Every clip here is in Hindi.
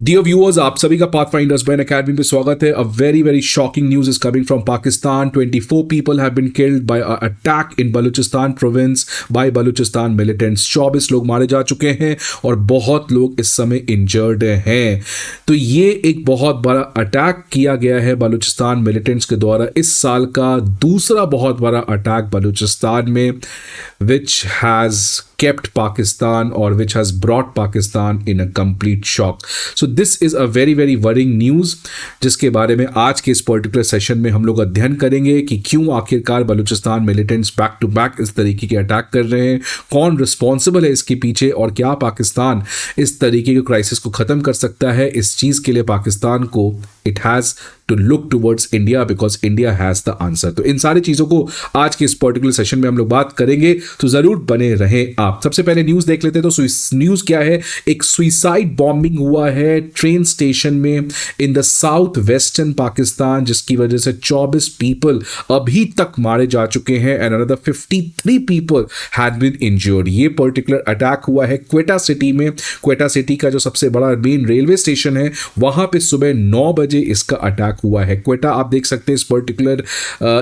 डियर व्यूअर्स, आप सभी का पाथफाइंडर्स बैन अकेडमी पे स्वागत है। A very very shocking news is coming from Pakistan. 24 people have been killed by a attack in Balochistan province by Balochistan militants. 24 लोग मारे जा चुके हैं और बहुत लोग इस समय इंजर्ड हैं। तो ये एक बहुत बड़ा अटैक किया गया है बलूचिस्तान मिलिटेंट्स के द्वारा। इस साल का दूसरा बहुत बड़ा अटैक बलूचिस्तान में, which has kept Pakistan or which has brought Pakistan in a complete shock. So this is a very very worrying news, जिसके बारे में आज के इस पर्टिकुलर सेशन में हम लोग अध्ययन करेंगे कि क्यों आखिरकार Balochistan militants back to back इस तरीके के अटैक कर रहे हैं, कौन रिस्पॉन्सिबल है इसके पीछे, और क्या पाकिस्तान इस तरीके के क्राइसिस को ख़त्म कर सकता है। इस चीज़ के लिए पाकिस्तान को it has to look towards India because India has the answer. तो इन सारी चीज़ों को आज के इस पर्टिकुलर सेशन में हम लोग बात करेंगे, तो ज़रूर बने रहें आप। सबसे पहले न्यूज़ देख लेते हैं। तो न्यूज़ क्या है, एक सुइसाइड बॉम्बिंग हुआ है ट्रेन स्टेशन में in the south western Pakistan, जिसकी वजह से 24 पीपल अभी तक मारे जा चुके हैं and another 53 people had been injured. ये पर्टिकुलर अटैक हुआ है क्वेटा सिटी में। क्वेटा सिटी का जो सबसे बड़ा मेन रेलवे स्टेशन है, वहां पे सुबह 9 बजे इसका अटैक हुआ है। क्वेटा आप देख सकते हैं इस पर्टिकुलर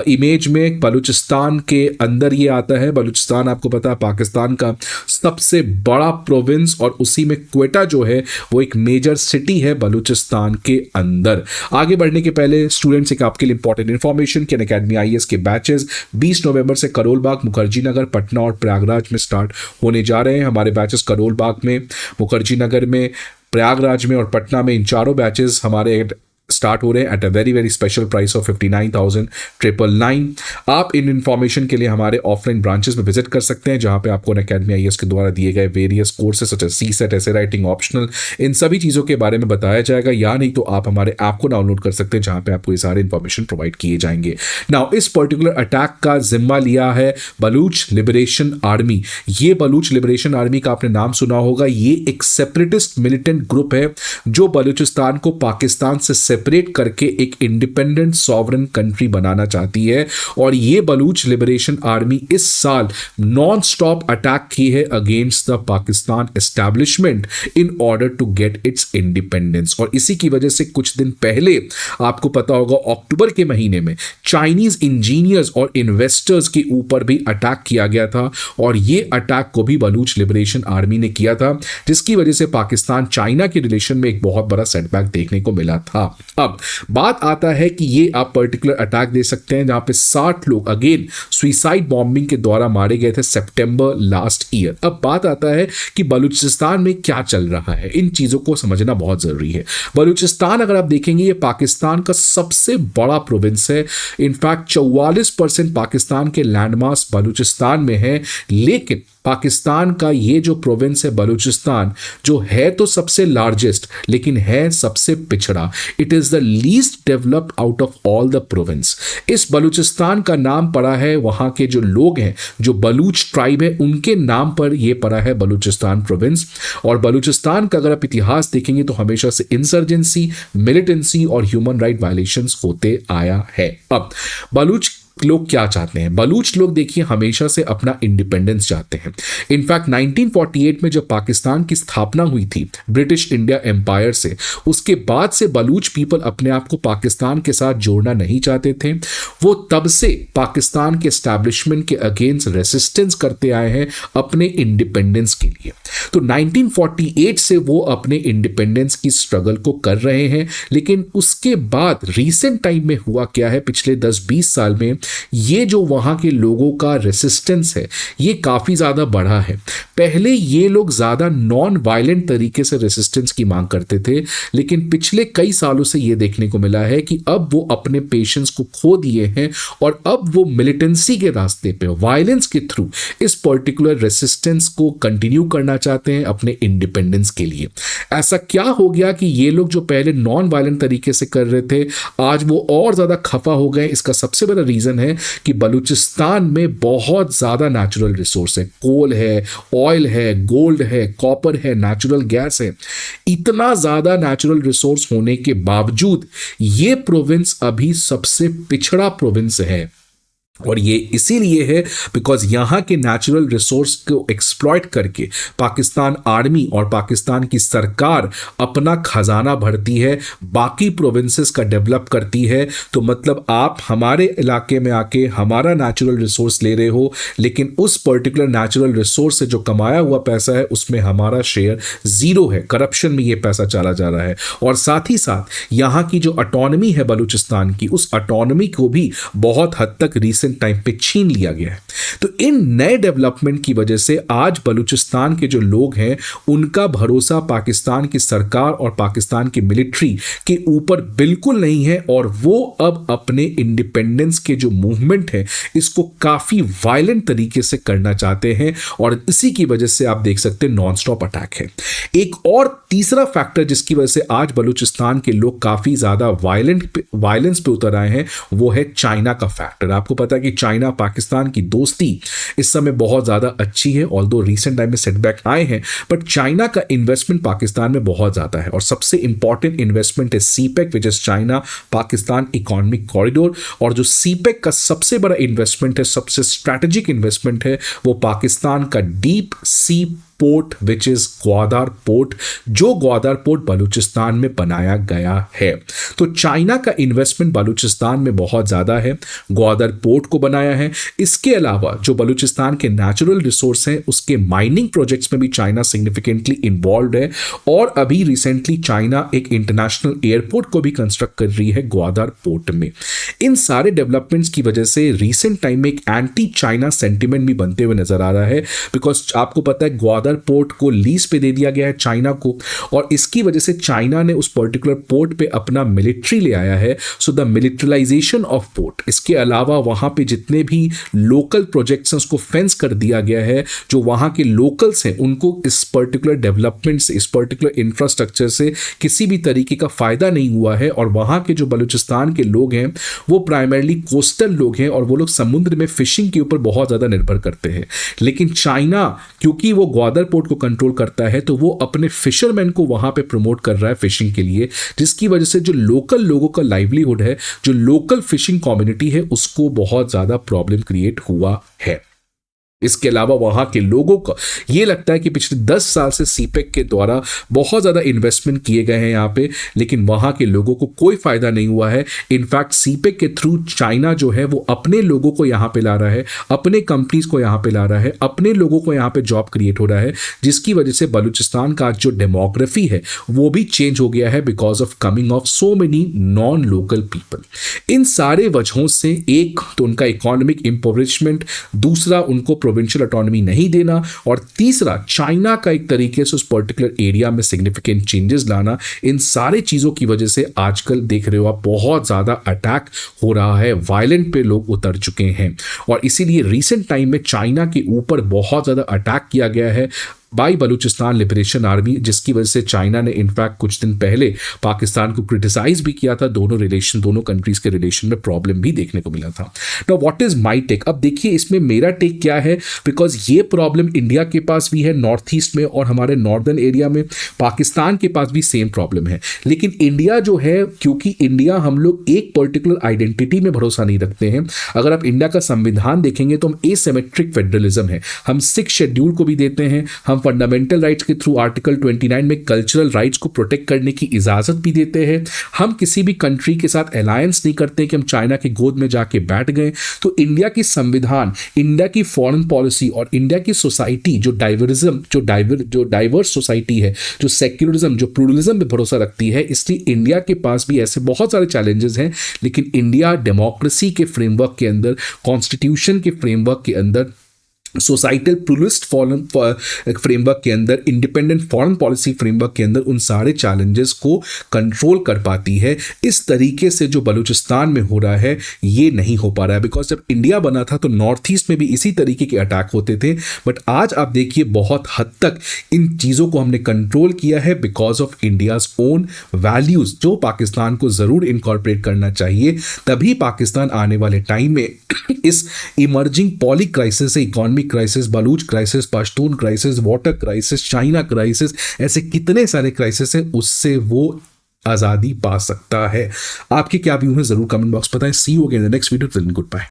इमेज में, बलूचिस्तान के अंदर ये आता है। बलूचिस्तान आपको पता है पाकिस्तान का सबसे बड़ा प्रोविंस, और उसी में क्वेटा जो है वो एक मेजर सिटी है बलूचिस्तान के अंदर। आगे बढ़ने के पहले स्टूडेंट्स, एक आपके लिए इंपॉर्टेंट इंफॉर्मेशन कि अनअकैडमी आईएएस के बैचेस 20 नवंबर से करोल बाग, मुखर्जी नगर, पटना और प्रयागराज में स्टार्ट होने जा रहे हैं। हमारे बैचेस करोल बाग में, मुखर्जी नगर में, प्रयागराज में और पटना में, इन चारों बैचेस हमारे स्टार्ट हो रहे हैं at a very very special price of 59,999। आप इन इन्फॉर्मेशन के लिए हमारे ऑफलाइन ब्रांचेस में विजिट कर सकते हैं, जहां पे आपको अनअकैडमी आईएएस के द्वारा दिए गए various courses such as CSAT, essay writing, optional, इन सभी चीज़ों के बारे में बताया जाएगा। या नहीं तो आप हमारे ऐप को डाउनलोड कर सकते हैं, जहां पे आपको ये सारे इन्फॉर्मेशन प्रोवाइड किए जाएंगे। नाउ इस पर्टिकुलर अटैक का जिम्मा लिया है बलूच लिबरेशन आर्मी। ये बलूच लिबरेशन आर्मी का आपने नाम सुना होगा। ये एक सेपरेटिस्ट मिलिटेंट ग्रुप है जो बलूचिस्तान को पाकिस्तान से सेपरेट करके एक इंडिपेंडेंट सॉवरन कंट्री बनाना चाहती है। और ये बलूच लिबरेशन आर्मी इस साल नॉन स्टॉप अटैक की है against the Pakistan establishment in order to get its independence. और इसी की वजह से कुछ दिन पहले आपको पता होगा अक्टूबर के महीने में चाइनीज इंजीनियर्स और इन्वेस्टर्स के ऊपर भी अटैक किया गया था, और ये अटैक को भी बलूच लिबरेशन आर्मी ने किया था, जिसकी वजह से पाकिस्तान चाइना के रिलेशन में एक बहुत बड़ा सेटबैक देखने को मिला था। अब बात आता है कि ये आप पर्टिकुलर अटैक दे सकते हैं जहां पे 60 लोग अगेन सुइसाइड बॉम्बिंग के द्वारा मारे गए थे सितंबर लास्ट ईयर। अब बात आता है कि बलूचिस्तान में क्या चल रहा है, इन चीजों को समझना बहुत जरूरी है। बलूचिस्तान अगर आप देखेंगे, ये पाकिस्तान का सबसे बड़ा प्रोविंस है। इनफैक्ट 44% पाकिस्तान के लैंडमास बलूचिस्तान में है, लेकिन पाकिस्तान का ये जो प्रोविंस है बलूचिस्तान, जो है तो सबसे लार्जेस्ट लेकिन है सबसे पिछड़ा। It is the least developed out of all the province. इस बलूचिस्तान का नाम पड़ा है वहां के जो लोग हैं, जो बलूच ट्राइब है, उनके नाम पर यह पड़ा है बलूचिस्तान प्रोविंस। और बलूचिस्तान का अगर आप इतिहास देखेंगे तो हमेशा से इंसर्जेंसी, मिलिटेंसी और ह्यूमन राइट वायलेशंस होते आया है। अब बलूच लोग क्या चाहते हैं? बलूच लोग देखिए हमेशा से अपना इंडिपेंडेंस चाहते हैं। इनफैक्ट 1948 में जब पाकिस्तान की स्थापना हुई थी ब्रिटिश इंडिया एम्पायर से, उसके बाद से बलूच पीपल अपने आप को पाकिस्तान के साथ जोड़ना नहीं चाहते थे। वो तब से पाकिस्तान के एस्टैब्लिशमेंट के अगेंस्ट रेसिस्टेंस करते आए हैं अपने इंडिपेंडेंस के लिए। तो 1948 से वो अपने इंडिपेंडेंस की स्ट्रगल को कर रहे हैं। लेकिन उसके बाद रीसेंट टाइम में हुआ क्या है, पिछले 10-20 साल में ये जो वहां के लोगों का रेसिस्टेंस है ये काफी ज्यादा बढ़ा है। पहले ये लोग ज्यादा नॉन वायलेंट तरीके से रेसिस्टेंस की मांग करते थे, लेकिन पिछले कई सालों से ये देखने को मिला है कि अब वो अपने पेशेंस को खो दिए हैं और अब वो मिलिटेंसी के रास्ते पे, वायलेंस के थ्रू इस पर्टिकुलर रेसिस्टेंस को कंटिन्यू करना चाहते हैं अपने इंडिपेंडेंस के लिए। ऐसा क्या हो गया कि ये लोग जो पहले नॉन वायलेंट तरीके से कर रहे थे, आज वो और ज्यादा खफा हो गए? इसका सबसे बड़ा रीजन है कि बलूचिस्तान में बहुत ज्यादा नेचुरल रिसोर्स है। कोल है, ऑयल है, गोल्ड है, कॉपर है, नेचुरल गैस है। इतना ज्यादा नेचुरल रिसोर्स होने के बावजूद ये प्रोविंस अभी सबसे पिछड़ा प्रोविंस है। और ये इसीलिए है बिकॉज यहाँ के नेचुरल रिसोर्स को एक्सप्लॉइट करके पाकिस्तान आर्मी और पाकिस्तान की सरकार अपना खजाना भरती है, बाकी प्रोविंसेस का डेवलप करती है। तो मतलब आप हमारे इलाके में आके हमारा नेचुरल रिसोर्स ले रहे हो, लेकिन उस पर्टिकुलर नेचुरल रिसोर्स से जो कमाया हुआ पैसा है उसमें हमारा शेयर जीरो है, करप्शन में ये पैसा चला जा रहा है। और साथ ही साथ यहाँ की जो ऑटोनॉमी है बलूचिस्तान की, उस ऑटोनॉमी को भी बहुत हद तक रीसेंट टाइम पे छीन लिया गया है। तो इन नए डेवलपमेंट की वजह से आज बलूचिस्तान के जो लोग हैं उनका भरोसा पाकिस्तान की सरकार और पाकिस्तान की मिलिट्री के ऊपर बिल्कुल नहीं है, और वो अब अपने इंडिपेंडेंस के जो मूवमेंट है इसको काफी वायलेंट तरीके से करना चाहते हैं, और इसी की वजह से आप देख सकते हैं नॉन स्टॉप अटैक है। एक और तीसरा फैक्टर जिसकी वजह से आज बलूचिस्तान के लोग काफी ज्यादा वायलेंस पे उतर आए हैं वो है चाइना का फैक्टर। आपको पता है कि चाइना पाकिस्तान की दोस्ती इस समय बहुत ज्यादा अच्छी है, ऑल्दो रीसेंट टाइम में सेटबैक आए हैं, बट चाइना का इन्वेस्टमेंट पाकिस्तान में बहुत ज्यादा है। और सबसे इंपॉर्टेंट इन्वेस्टमेंट है CPEC which is China Pakistan economic corridor. और जो सीपेक का सबसे बड़ा इन्वेस्टमेंट है, सबसे स्ट्रैटेजिक इन्वेस्टमेंट है, वो पाकिस्तान का deep sea port which is Gwadar port, जो ग्वादर पोर्ट बलूचिस्तान में बनाया गया है। तो चाइना का इन्वेस्टमेंट बलूचिस्तान में बहुत ज्यादा है, ग्वादर पोर्ट को बनाया है। इसके अलावा जो बलूचिस्तान के नेचुरल रिसोर्स हैं उसके माइनिंग प्रोजेक्ट्स में भी चाइना सिग्निफिकेंटली इन्वॉल्व है, और अभी रिसेंटली चाइना एक इंटरनेशनल एयरपोर्ट को भी कंस्ट्रक्ट कर रही है ग्वादर पोर्ट में। इन सारे डेवलपमेंट्स की वजह से रिसेंट टाइम में एक एंटी चाइना सेंटिमेंट भी बनते हुए नजर आ रहा है, बिकॉज आपको पता है ग्वादर पोर्ट को लीज पे दे दिया गया है चाइना को, और इसकी वजह से चाइना ने उस पर्टिकुलर पोर्ट पे अपना मिलिट्री ले आया है। सो द मिलिट्रलाइजेशन ऑफ पोर्ट, इसके अलावा वहां पे जितने भी लोकल प्रोजेक्ट्स हैं उसको फेंस कर दिया गया है। जो वहां के लोकल्स हैं उनको इस पर्टिकुलर डेवलपमेंट से, इस पर्टिकुलर इंफ्रास्ट्रक्चर से किसी भी तरीके का फायदा नहीं हुआ है। और वहां के जो बलूचिस्तान के लोग हैं वो प्राइमरली कोस्टल लोग हैं, और वो लोग समुद्र में फिशिंग के ऊपर बहुत ज्यादा निर्भर करते हैं। लेकिन चाइना क्योंकि वो ग्वादर पोर्ट को कंट्रोल करता है तो वो अपने फिशरमैन को वहां पे प्रमोट कर रहा है फिशिंग के लिए, जिसकी वजह से जो लोकल लोगों का लाइवलीहुड है, जो लोकल फिशिंग कम्युनिटी है, उसको बहुत ज्यादा प्रॉब्लम क्रिएट हुआ है। इसके अलावा वहां के लोगों को ये लगता है कि पिछले 10 साल से सीपेक के द्वारा बहुत ज़्यादा इन्वेस्टमेंट किए गए हैं यहाँ पे, लेकिन वहां के लोगों को कोई फायदा नहीं हुआ है। इनफैक्ट सीपेक के थ्रू चाइना जो है वो अपने लोगों को यहाँ पे ला रहा है, अपने कंपनीज को यहाँ पे ला रहा है, अपने लोगों को यहाँ पे जॉब क्रिएट हो रहा है, जिसकी वजह से बलूचिस्तान का जो डेमोग्राफी है वो भी चेंज हो गया है because of coming of so many non local people. इन सारे वजहों से एक तो उनका इकोनॉमिक इम्पोवरिशमेंट, दूसरा उनको प्रोविंशियल ऑटोनॉमी नहीं देना, और तीसरा चाइना का एक तरीके से उस पर्टिकुलर एरिया में सिग्निफिकेंट चेंजेस लाना। इन सारे चीजों की वजह से आजकल देख रहे हो आप बहुत ज्यादा अटैक हो रहा है, वायलेंट पे लोग उतर चुके हैं, और इसीलिए रिसेंट टाइम में चाइना के ऊपर बहुत ज्यादा अटैक किया गया है बाई बलूचिस्तान लिबरेशन आर्मी, जिसकी वजह से चाइना ने इनफैक्ट कुछ दिन पहले पाकिस्तान को क्रिटिसाइज भी किया था। दोनों कंट्रीज के रिलेशन में प्रॉब्लम भी देखने को मिला था। Now what is my take? अब देखिए इसमें मेरा टेक क्या है, बिकॉज ये प्रॉब्लम इंडिया के पास भी है नॉर्थ ईस्ट में, और हमारे नॉर्दर्न एरिया में पाकिस्तान के पास भी सेम प्रॉब्लम है। लेकिन इंडिया जो है, क्योंकि इंडिया हम लोग एक पर्टिकुलर आइडेंटिटी में भरोसा नहीं रखते हैं। अगर आप इंडिया का संविधान देखेंगे तो हम एसिमेट्रिक फेडरलिज्म है, हम 6 शेड्यूल को भी देते हैं, हम फंडामेंटल राइट्स के थ्रू आर्टिकल 29 में कल्चरल राइट्स को प्रोटेक्ट करने की इजाजत भी देते हैं। हम किसी भी कंट्री के साथ अलायंस नहीं करते कि हम चाइना की गोद में जाके बैठ गए। तो इंडिया की संविधान, इंडिया की फॉरेन पॉलिसी और इंडिया की सोसाइटी जो डाइवर्स सोसाइटी है, जो सेक्युलरिज्म, जो प्लूरलिज्म पे भरोसा रखती है, इसलिए इंडिया के पास भी ऐसे बहुत सारे चैलेंजेस हैं। लेकिन इंडिया डेमोक्रेसी के फ्रेमवर्क के अंदर, कॉन्स्टिट्यूशन के फ्रेमवर्क के अंदर, सोसाइटल प्लूरलिस्ट फॉरेन फ्रेमवर्क के अंदर, इंडिपेंडेंट फॉरेन पॉलिसी फ्रेमवर्क के अंदर उन सारे चैलेंजेस को कंट्रोल कर पाती है। इस तरीके से जो बलूचिस्तान में हो रहा है ये नहीं हो पा रहा है, बिकॉज जब इंडिया बना था तो नॉर्थ ईस्ट में भी इसी तरीके के अटैक होते थे। बट आज आप देखिए बहुत हद तक इन चीज़ों को हमने कंट्रोल किया है because of India's own values, जो पाकिस्तान को ज़रूर इनकॉर्पोरेट करना चाहिए। तभी पाकिस्तान आने वाले टाइम में इस इमर्जिंग पॉली क्राइसिस से, economic crisis, Baloch crisis, Pashtun crisis, water crisis, China crisis, ऐसे कितने सारे क्राइसिस हैं, उससे वो आज़ादी पा सकता है। आपके क्या व्यू हैं जरूर कमेंट बॉक्स बताएं। See you again in the next video. Good bye.